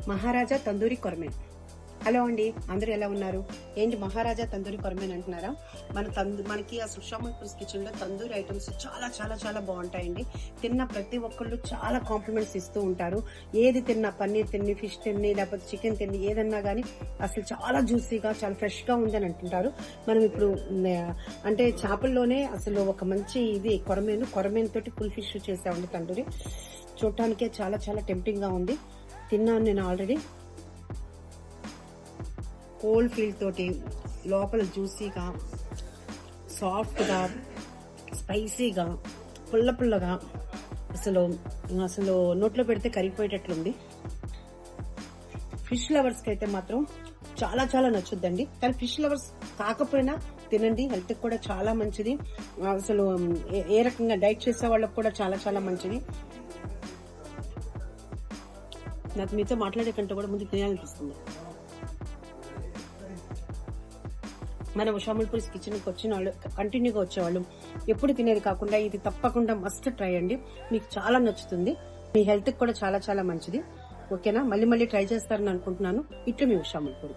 మహారాజా tandoori కొరమే. Hello అండి, అందరూ ఎలా ఉన్నారు? ఏంటి మహారాజా తందూరి కొరమేన్ అంటున్నారా? మనకి ఆ సుషామల్పూర్స్ కిచెన్ లో తందూరి ఐటమ్స్ చాలా చాలా చాలా బాగుంటాయండి. తిన్న ప్రతి ఒక్కళ్ళు చాలా కాంప్లిమెంట్స్ ఇస్తూ ఉంటారు. ఏది తిన్నా, పన్నీర్ తిని, ఫిష్ తిని, లేకపోతే చికెన్ తిని, ఏదన్నా గానీ అసలు చాలా జ్యూసీగా, చాలా ఫ్రెష్ గా ఉంది అని అంటుంటారు. మనం ఇప్పుడు అంటే చేపల్లోనే అసలు ఒక మంచి ఇది కొరమేన్ తోటి ఫుల్ ఫిష్ చేసామండి తందూరి. చూడటానికే చాలా చాలా టెంప్టింగ్ గా ఉంది. తిన్నాను నేను ఆల్రెడీ. కోల్డ్ ఫీల్ తోటి లోపల జ్యూసీగా, సాఫ్ట్గా, స్పైసీగా, పుల్లగా అసలు అసలు నోట్లో పెడితే కరిగిపోయేటట్లుంది. ఫిష్ లవర్స్ కి అయితే మాత్రం చాలా చాలా నచ్చుద్దండి. కానీ ఫిష్ లవర్స్ కాకపోయినా తినండి, హెల్త్ కూడా చాలా మంచిది. అసలు ఏ రకంగా డైట్ చేసే వాళ్ళకి కూడా చాలా చాలా మంచిది. నాకు మీతో మాట్లాడే కంటే కూడా ముందు తినాలనిపిస్తుంది. మన ఉషామల్పూర్స్ కిచెన్ కి వచ్చిన వాళ్ళు, కంటిన్యూగా వచ్చేవాళ్ళు, ఎప్పుడు తినేది కాకుండా ఇది తప్పకుండా మస్ట్ ట్రై అండి. మీకు చాలా నచ్చుతుంది. మీ హెల్త్ కి కూడా చాలా చాలా మంచిది. ఓకేనా? మళ్ళీ ట్రై చేస్తారని అనుకుంటున్నాను. ఇట్లు మీ ఉషామల్పూర్.